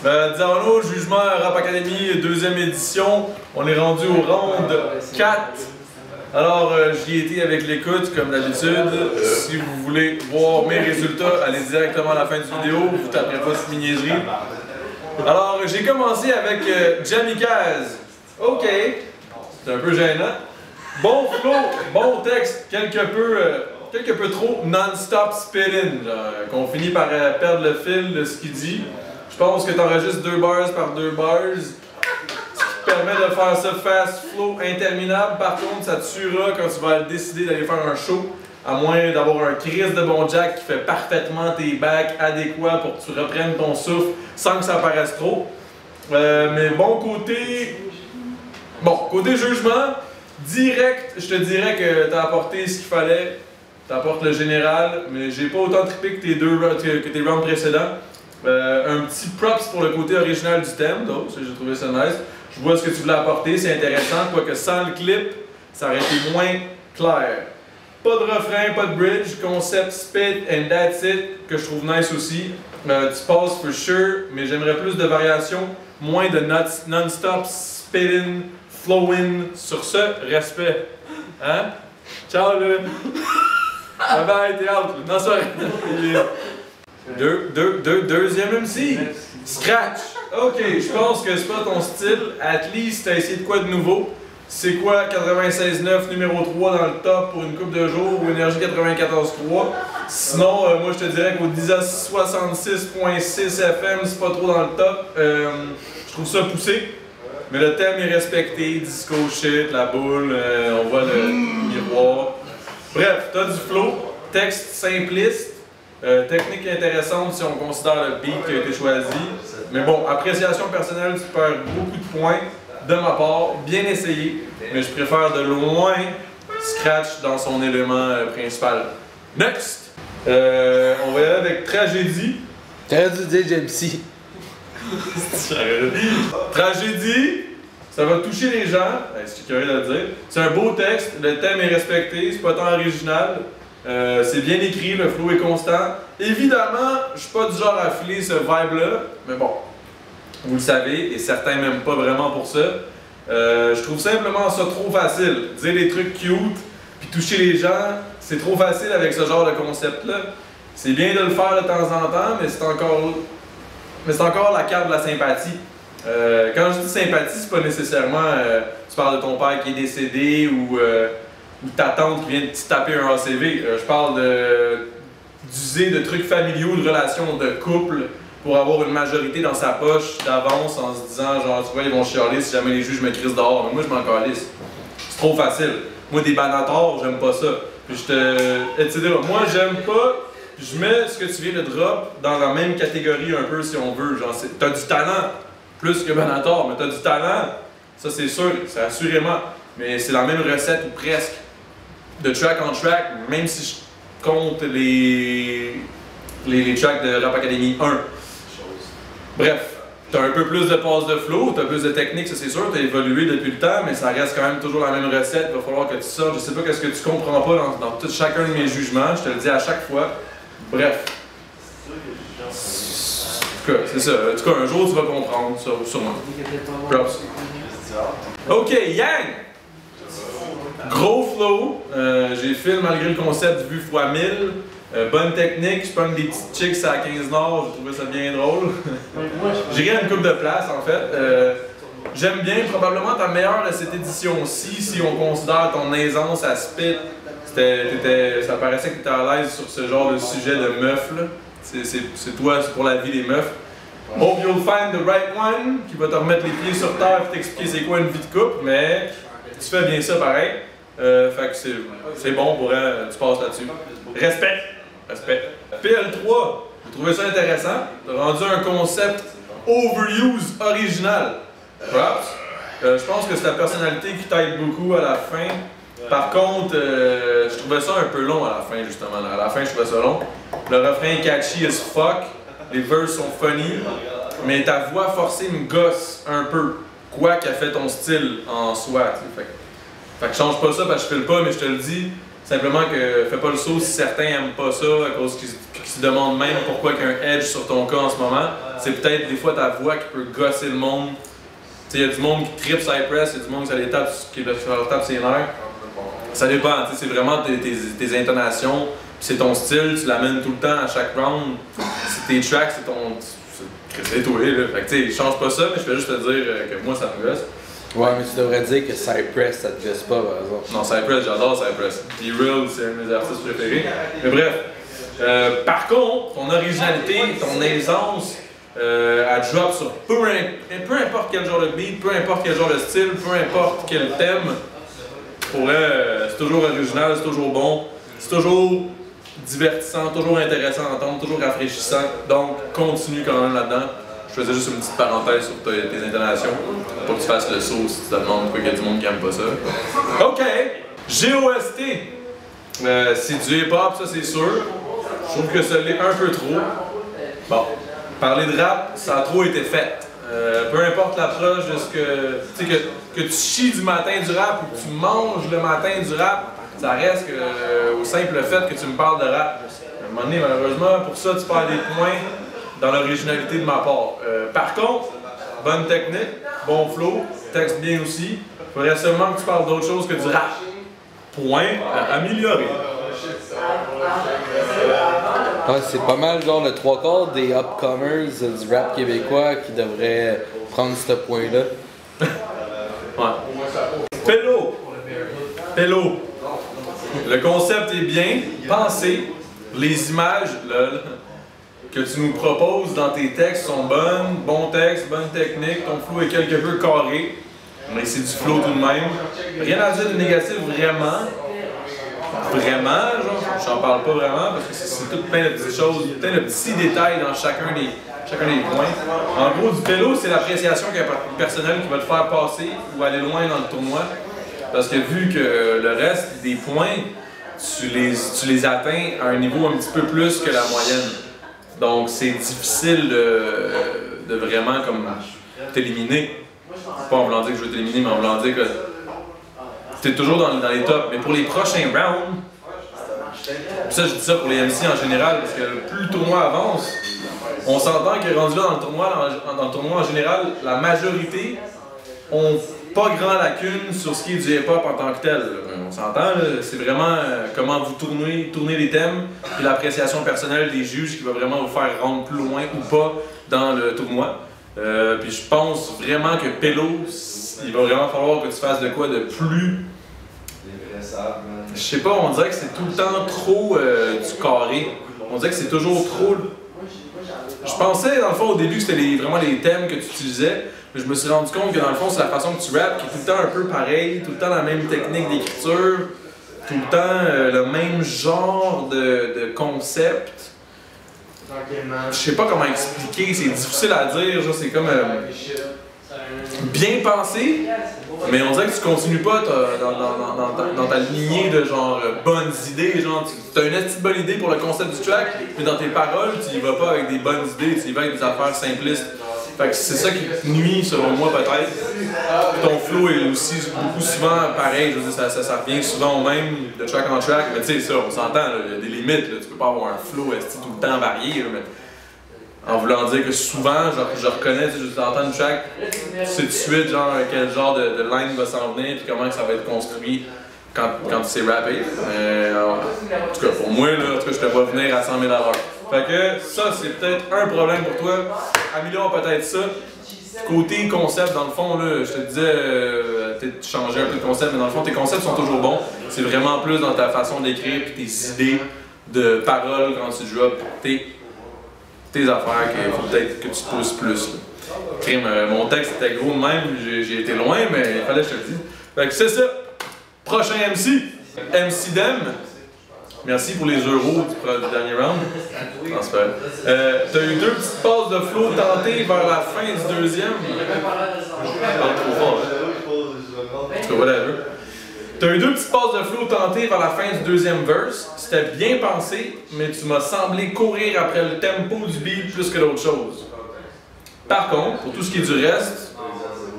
Disons-nous, Jugement Rap Academy, deuxième édition. On est rendu au round 4. Alors, j'y ai été avec l'écoute, comme d'habitude. Si vous voulez voir mes résultats, allez directement à la fin de la vidéo. Vous taperez pas cette niaiserie. Alors, j'ai commencé avec Jamikaz. OK. C'est un peu gênant. Bon flow, bon texte, quelque peu trop non-stop spitting, qu'on finit par perdre le fil de ce qu'il dit. Je pense que tu enregistres 2 bars par 2 bars, ce qui te permet de faire ce fast flow interminable. Par contre, ça te tuera quand tu vas décider d'aller faire un show, à moins d'avoir un crise de bon jack qui fait parfaitement tes bacs adéquats pour que tu reprennes ton souffle sans que ça paraisse trop. Mais bon, côté jugement, direct, je te dirais que tu as apporté ce qu'il fallait. Tu apportes le général, mais j'ai pas autant trippé que tes rounds précédents. Un petit props pour le côté original du thème, donc j'ai trouvé ça nice. Je vois ce que tu voulais apporter, c'est intéressant, quoique sans le clip, ça aurait été moins clair. Pas de refrain, pas de bridge, concept spit and that's it, que je trouve nice aussi. Tu passes for sure, mais j'aimerais plus de variations, moins de non-stop spitting, flowing. Sur ce, respect. Hein? Ciao là! Bye bye, t'es out! Non, ça Deuxième MC, Scratch. Ok, je pense que c'est pas ton style. At least, t'as essayé de quoi de nouveau? C'est quoi 96.9 numéro 3 dans le top pour une coupe de jours ou Énergie 94.3? Sinon, moi je te dirais qu'au 1066.6 FM, c'est pas trop dans le top. Je trouve ça poussé. Mais le thème est respecté, disco shit, la boule, on voit le miroir. Bref, t'as du flow, texte simpliste. Technique intéressante si on considère le beat qui a été choisi. Mais bon, appréciation personnelle, tu perds beaucoup de points de ma part. Bien essayé, mais je préfère de loin Scratch dans son élément principal. Next! On va y aller avec Tragédie. T'aurais dû dire JMC. Tragédie, ça va toucher les gens. C'est curieux de le dire. C'est un beau texte, le thème est respecté, c'est pas tant original. C'est bien écrit, le flow est constant. Évidemment, je suis pas du genre à filer ce vibe-là, mais bon, vous le savez, et certains m'aiment pas vraiment pour ça. Je trouve simplement ça trop facile. Dire des trucs cute, puis toucher les gens, c'est trop facile avec ce genre de concept-là. C'est bien de le faire de temps en temps, mais c'est encore la carte de la sympathie. Quand je dis sympathie, c'est pas nécessairement tu parles de ton père qui est décédé ou ta tante qui vient de te taper un ACV. Je parle d'user de trucs familiaux, de relations de couple pour avoir une majorité dans sa poche d'avance en se disant genre tu vois ils vont chialer si jamais les juges me crissent dehors. Mais moi je m'en calisse. C'est trop facile. Moi des banators, j'aime pas ça. Puis etc. Moi j'aime pas. Je mets ce que tu viens de drop dans la même catégorie un peu si on veut. Genre t'as du talent plus que banator, mais t'as du talent, ça c'est sûr, c'est assurément. Mais c'est la même recette ou presque. De track en track, même si je compte les tracks de Rap Academy 1. Bref, t'as un peu plus de passes de flow, t'as plus de technique, ça c'est sûr, t'as évolué depuis le temps, mais ça reste quand même toujours la même recette, il va falloir que tu sortes. Je sais pas qu'est-ce que tu comprends pas dans tout chacun de mes jugements, je te le dis à chaque fois. Bref. En tout cas, c'est ça. En tout cas, un jour tu vas comprendre, ça, sûrement. Props. Ok, Yang! Gros flow, j'ai filmé malgré le concept vu x 1000. Bonne technique, je prends des petites chicks à 15 Nord, j'ai trouvé ça bien drôle. J'ai gagné une coupe de place en fait. J'aime bien, probablement ta meilleure de cette édition-ci, si on considère ton aisance à spit. Ça paraissait que tu étais à l'aise sur ce genre de sujet de meuf là. C'est toi, c'est pour la vie des meufs. Hope you'll find the right one qui va te remettre les pieds sur terre et t'expliquer c'est quoi une vie de couple, mais tu fais bien ça pareil. Fait que c'est bon pour elle, tu passes là-dessus. Respect! Respect. PL3, j'ai trouvé ça intéressant. T'as rendu un concept overuse original. Props. Je pense que c'est ta personnalité qui t'aide beaucoup à la fin. Par contre, je trouvais ça un peu long à la fin, justement. À la fin, je trouvais ça long. Le refrain est catchy as fuck. Les verses sont funny. Mais ta voix forcée me gosse un peu. Quoi qu'a fait ton style en soi. Fait que change pas ça parce que je file pas, mais je te le dis. Simplement que fais pas le saut si certains aiment pas ça à cause qu'ils se demandent même pourquoi qu'il y a un edge sur ton cas en ce moment. c'est peut-être des fois ta voix qui peut gosser le monde. Il y a du monde qui tripe Cypress, il y a du monde qui ça les tape, qui leur tape ses nerfs. Ça dépend, c'est vraiment tes intonations, c'est ton style, tu l'amènes tout le temps à chaque round. C'est tes tracks, c'est ton. C'est toi, là. Fait que tu sais, je change pas ça, mais je vais juste te dire que moi ça me gosse. Ouais, mais tu devrais dire que Cypress ça te gosse pas, par exemple. Non, Cypress, j'adore Cypress. B-Real, c'est un de mes artistes préférés. Mais bref, par contre, ton originalité, ton aisance, elle drop sur peu importe quel genre de beat, peu importe quel genre de style, peu importe quel thème. Pour elle, c'est toujours original, c'est toujours bon, c'est toujours divertissant, toujours intéressant à entendre, toujours rafraîchissant. Donc, continue quand même là-dedans. Je faisais juste une petite parenthèse sur tes intonations. Pour que tu fasses le saut si tu te demandes pourquoi il y a du monde qui aime pas ça. OK! GOST. C'est du hip-hop, ça c'est sûr. Je trouve que ça l'est un peu trop. Bon, parler de rap, ça a trop été fait. Peu importe l'approche de ce que tu chies du matin du rap ou que tu manges le matin du rap, ça reste au simple fait que tu me parles de rap. À un moment donné, malheureusement, pour ça, tu perds des points dans l'originalité de ma part. Par contre, bonne technique, bon flow, texte bien aussi. Il faudrait seulement que tu parles d'autre chose que du rap. Point à améliorer. Ouais, c'est pas mal genre le 3/4 des upcomers du rap québécois qui devraient prendre ce point-là. Ouais. Pélo. Le concept est bien pensé. Les images que tu nous proposes dans tes textes sont bonnes. Bon texte, bonne technique. Ton flow est quelque peu carré. Mais c'est du flow tout de même. Rien à dire de négatif vraiment. Vraiment, genre, j'en parle pas vraiment parce que c'est tout plein de petites choses, plein de petits détails dans chacun des points. En gros, du pélo, c'est l'appréciation personnelle qui va te faire passer ou aller loin dans le tournoi. Parce que vu que le reste des points, tu les atteins à un niveau un petit peu plus que la moyenne. Donc c'est difficile de vraiment comme t'éliminer. Pas en voulant dire que je veux t'éliminer, mais en voulant dire que t'es toujours dans les tops. Mais pour les prochains rounds, ça je dis ça pour les MC en général, parce que plus le tournoi avance, on s'entend que rendu là dans le tournoi en général, la majorité ont pas grand lacune sur ce qui est du hip-hop en tant que tel. On s'entend, c'est vraiment comment vous tournez les thèmes, et l'appréciation personnelle des juges qui va vraiment vous faire rendre plus loin ou pas dans le tournoi. Puis je pense vraiment que Pélo, il va vraiment falloir que tu fasses de quoi de plus. Je sais pas, on dirait que c'est tout le temps trop du carré. On dirait que c'est toujours trop. Je pensais dans le fond au début que c'était vraiment les thèmes que tu utilisais, mais je me suis rendu compte que dans le fond c'est la façon que tu rappes qui est tout le temps un peu pareil, tout le temps la même technique d'écriture, tout le temps le même genre de concept. Je sais pas comment expliquer, c'est difficile à dire, c'est comme bien pensé, mais on dirait que tu continues pas dans ta lignée de genre bonnes idées, genre tu as une petite bonne idée pour le concept du track, mais dans tes paroles tu y vas pas avec des bonnes idées, tu y vas avec des affaires simplistes. Fait que c'est ça qui te nuit selon moi peut-être. Ton flow est aussi beaucoup souvent pareil, je veux dire ça revient souvent au même de track en track, mais tu sais ça, on s'entend, il y a des limites, là, tu peux pas avoir un flow tout le temps varié, là, mais en voulant dire que souvent, je reconnais, je entends une track, tu sais tout de suite genre quel genre de line va s'en venir, puis comment que ça va être construit quand tu sais rapper. En tout cas, pour moi, là, je te vois venir à 100 000 à l'heure. Fait que ça, c'est peut-être un problème pour toi. Améliore peut-être ça. Côté concept, dans le fond, là, je te disais, peut-être changer un peu de concept, mais dans le fond, tes concepts sont toujours bons. C'est vraiment plus dans ta façon d'écrire et tes idées de paroles quand tu drops tes affaires qu'il faut peut-être que tu pousses plus. Crime, mon texte était gros de même, j'ai été loin, mais il fallait que je te le dise. Fait que c'est ça. Prochain MC, MC Dem. Merci pour les euros du dernier round. Non, c'est pas vrai. T'as eu deux petites passes de flow tentées vers la fin du deuxième. Parle trop fort, hein? En tout cas, whatever. T'as eu deux petites passes de flow tentées vers la fin du deuxième verse. C'était bien pensé, mais tu m'as semblé courir après le tempo du beat plus que d'autres choses. Par contre, pour tout ce qui est du reste,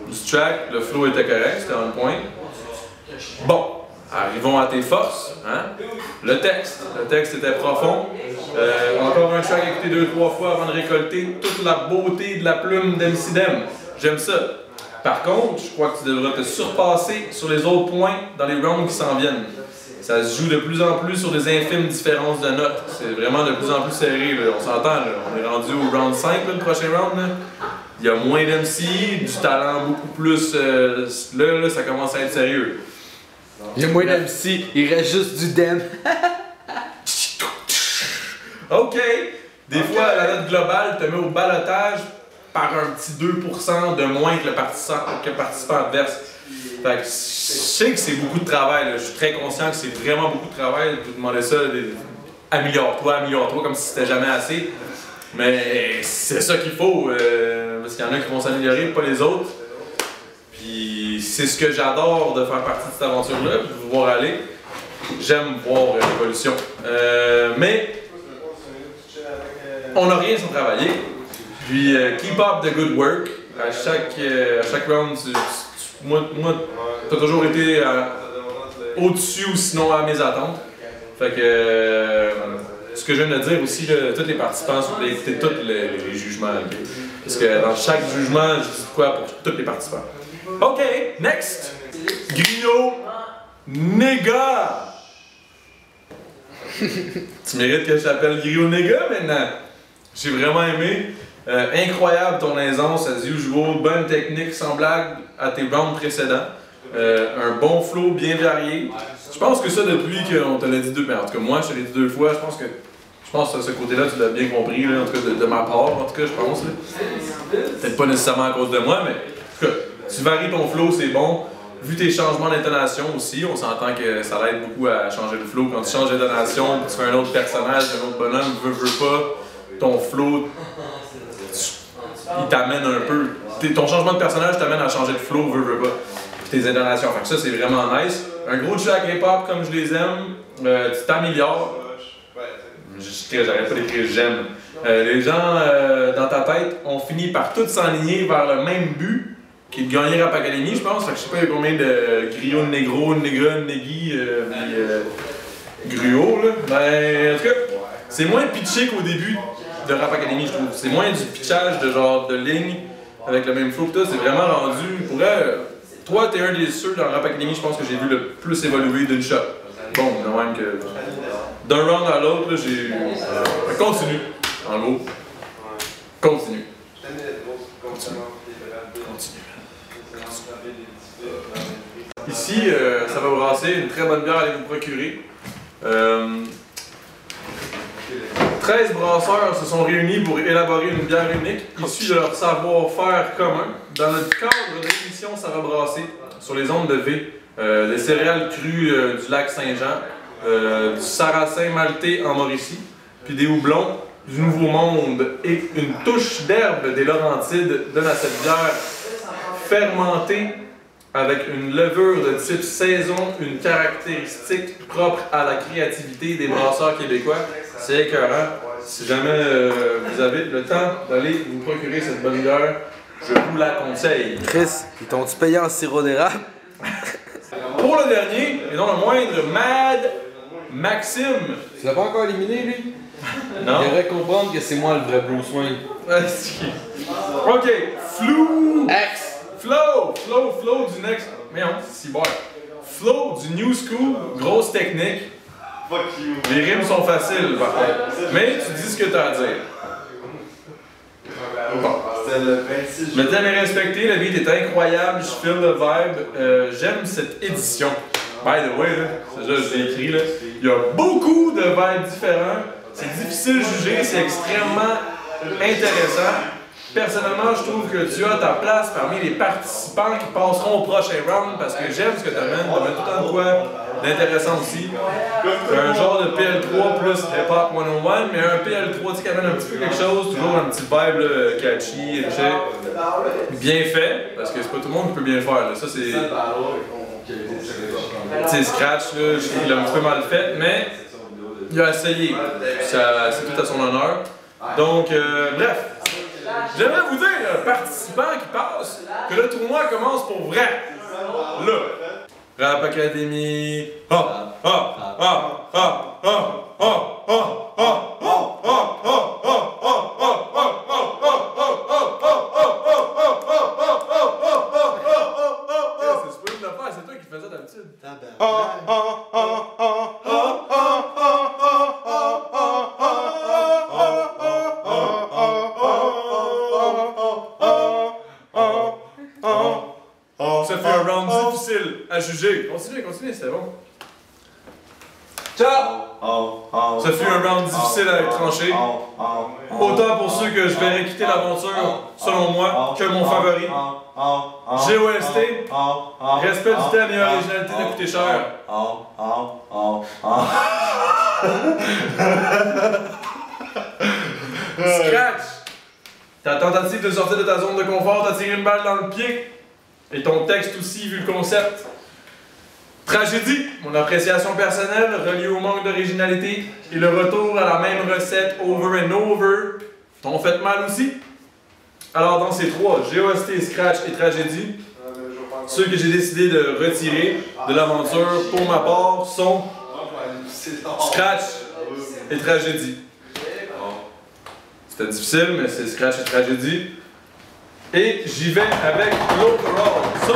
du track, le flow était correct, c'était un point. Bon, Arrivons à tes forces. Hein? Le texte. Le texte était profond. Encore un track à écouter 2-3 fois avant de récolter toute la beauté de la plume d'MC Dem. J'aime ça. Par contre, je crois que tu devras te surpasser sur les autres points dans les rounds qui s'en viennent. Ça se joue de plus en plus sur des infimes différences de notes. C'est vraiment de plus en plus serré. Là. On s'entend, là. On est rendu au round 5, là, le prochain round. Là. Il y a moins d'MC, du talent beaucoup plus. Là, ça commence à être sérieux. Il y a moins d'MC, il reste juste du Dem. OK. Des fois, la note globale te met au balotage par un petit 2% de moins que le participant adverse. Fait que je sais que c'est beaucoup de travail, là. Je suis très conscient que c'est vraiment beaucoup de travail. Vous demandez ça, améliore-toi, comme si c'était jamais assez. Mais c'est ça qu'il faut, parce qu'il y en a qui vont s'améliorer, pas les autres. Puis c'est ce que j'adore de faire partie de cette aventure-là, de vous voir aller. J'aime voir l'évolution. Mais on n'a rien sans travailler. Puis keep up the good work. À chaque round, moi, t'as toujours été au-dessus ou sinon à mes attentes. Fait que ce que je viens de dire aussi, là, tous les participants, vous pouvez écouter tous les jugements. Okay? Parce que dans chaque jugement, je dis quoi pour tous les participants. OK, next! Griot Néga! Tu mérites que je t'appelle Griot Néga maintenant. J'ai vraiment aimé. Incroyable ton aisance as usual, bonne technique sans blague à tes rounds précédents. Un bon flow bien varié. Je pense que ça depuis qu'on te l'a dit deux, mais en tout cas moi je te l'ai dit 2 fois, je pense que ce côté-là tu l'as bien compris, là, en tout cas de ma part, en tout cas je pense. Peut-être pas nécessairement à cause de moi, mais en tout cas, tu varies ton flow, c'est bon. Vu tes changements d'intonation aussi, on s'entend que ça l'aide beaucoup à changer le flow. Quand tu changes d'intonation, tu fais un autre personnage, un autre bonhomme, veux pas, ton flow, il t'amène un peu. Ton changement de personnage t'amène à changer de flow, veux pas. Puis tes intonations. Fait que ça, c'est vraiment nice. Un gros track hip-hop comme je les aime, tu t'améliores. J'arrête pas d'écrire j'aime. Les gens dans ta tête ont fini par tous s'enligner vers le même but, qui est de gagner Rap Academy, je pense. Fait que je sais pas combien de griots, de négros, de négra, de négui, gruots, là. Mais en tout cas, c'est moins pitché qu'au début de Rap Academy, je trouve. C'est moins du pitchage de genre de ligne avec le même flow que toi. C'est vraiment rendu. Pour elle, toi, t'es un des ceux dans Rap Academy, je pense que j'ai vu le plus évoluer d'une shot. Bon, de même que. D'un round à l'autre, là, j'ai. Continue, en gros. Continue. Ici, ça va brasser une très bonne bière à aller vous procurer. 13 brasseurs se sont réunis pour élaborer une bière unique, issue de leur savoir-faire commun. Dans notre cadre de l'émission Ça va brasser, sur les ondes de V, des céréales crues du lac Saint-Jean, du sarrasin maltais en Mauricie, puis des houblons du Nouveau Monde et une touche d'herbe des Laurentides donnent à cette bière fermentée avec une levure de type saison, une caractéristique propre à la créativité des brasseurs québécois. C'est écœurant. Si jamais vous avez le temps d'aller vous procurer cette bonne bière, je vous la conseille. Chris, ils t'ont-tu payé en sirop d'érable? Pour le dernier, et non le moindre, Mad Maxime. Tu l'as pas encore éliminé, lui? Non. Il devrait comprendre que c'est moi le vrai Bruce Wayne. OK, Flou X. Flow du next. Mais on, c'est bon. Flow du New School, grosse technique. Les rimes sont faciles, par contre. Mais tu dis ce que tu as à dire. Bon. Le thème est respecté, le beat est incroyable, je file le vibe. J'aime cette édition. By the way, c'est déjà je l'ai écrit, là. Il y a beaucoup de vibes différents. C'est difficile de juger, c'est extrêmement intéressant. Personnellement, je trouve que tu as ta place parmi les participants qui passeront au prochain round parce que j'aime ce que tu amènes. Tu amènes tout le temps de quoi d'intéressant aussi. Un genre de PL3 plus Hip Hop 101, mais un PL3 qui amène un petit peu quelque chose, toujours un petit vibe là, catchy, bien fait, parce que c'est pas tout le monde qui peut bien faire. Là. Ça, c'est. Tu sais, Scratch, là, je trouve qu'il a un petit peu mal fait, mais il a essayé. C'est tout à son honneur. Donc, bref. J'aimerais vous dire, participants qui passent, que le tournoi commence pour vrai. Là. Rap Academy. Ah, ah, ah, ah, ah, ah, ah, ah, c'est pas une affaire, c'est toi qui fais ça d'habitude. Ça fait un round difficile à juger. Continuez, c'est bon. Ciao! Ça fut un round difficile à trancher. Autant pour ceux que je verrais quitter l'aventure, selon moi, que mon favori. GOST, respect du thème et originalité de coûter cher. Scratch! Ta tentative de sortir de ta zone de confort t'a tiré une balle dans le pied. Et ton texte aussi, vu le concept. Tragédie, mon appréciation personnelle reliée au manque d'originalité et le retour à la même recette over and over t'ont fait mal aussi. Alors dans ces trois, GOST, Scratch et Tragédie, ceux que j'ai décidé de retirer de l'aventure pour ma part sont Scratch et Tragédie. C'était difficile, mais c'est Scratch et Tragédie. Et j'y vais avec l'overall. So,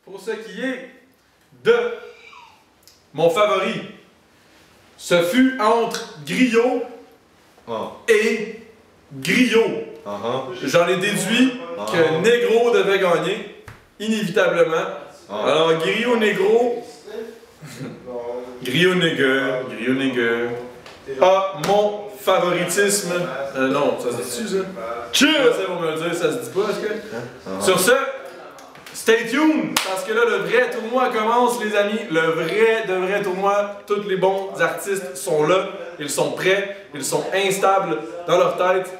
pour ce qui est de mon favori, ce fut entre Griot et Griot. J'en ai déduit que Negro devait gagner, inévitablement. Alors, Griot Negro. Griot Negro. A mon favoritisme. Non, ça se dit-tu, ça? C'est pour me le dire, ça se dit pas, est-ce que? Sur ce, stay tuned, parce que là, le vrai tournoi commence, les amis. Le vrai tournoi. Tous les bons artistes sont là. Ils sont prêts. Ils sont instables dans leur tête.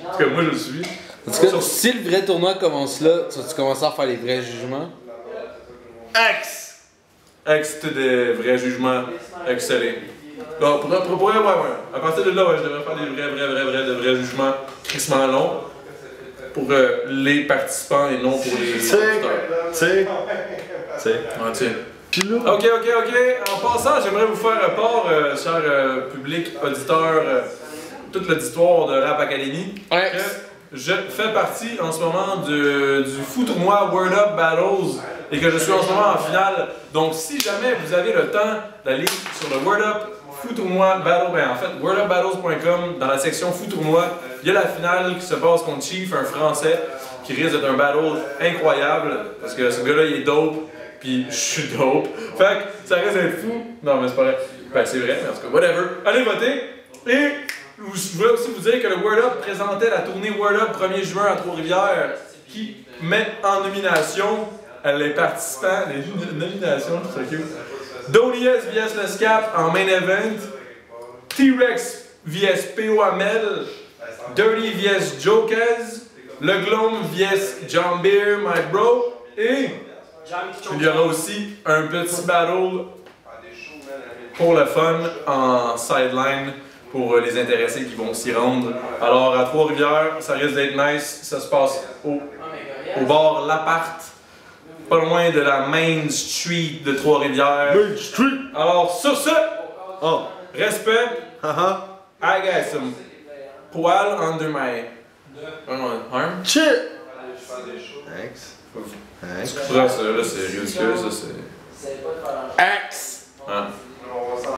En tout cas, moi, je le suis. En tout cas, si le vrai tournoi commence là, tu commences à faire les vrais jugements? C'était des vrais jugements excellents. Bon, ouais. À partir de là, ouais, je devrais faire des vrais jugements crissement longs pour les participants et non pour les auditeurs. Ok. En passant, j'aimerais vous faire part, cher public, auditeur, toute l'auditoire de Rap Academy, que je fais partie en ce moment du fou tournoi Word Up Battles et que je suis en ce moment en finale. Donc, si jamais vous avez le temps d'aller sur le Word Up Fou Tournoi Battle, en fait, wordupbattles.com, dans la section Fou Tournoi, il y a la finale qui se passe contre Chief, un Français, qui risque d'être un battle incroyable, parce que ce gars-là, il est dope, puis je suis dope. Fait que ça risque d'être fou. Non, mais c'est pas vrai. Ben, c'est vrai, mais en tout cas, whatever. Allez voter. Et je voulais aussi vous dire que le Word Up présentait la tournée Word Up 1er juin à Trois-Rivières, qui met en nomination les participants, les nominations, je trouve ça cute. Donny S vs Le Scap en main event, T-Rex vs P.O. Amel, Dirty vs Jokez, Le Glome vs John Beer, my bro, et il y aura aussi un petit battle pour le fun en sideline pour les intéressés qui vont s'y rendre. Alors à Trois-Rivières, ça risque d'être nice, ça se passe au bar L'Appart, pas loin de la Main Street de Trois-Rivières. Main Street! Alors, sur ce, respect, I got some poil under my arm. Shit! Thanks. Tu comprends ça, là, c'est ridicule, ça, c'est... Axe! Hein?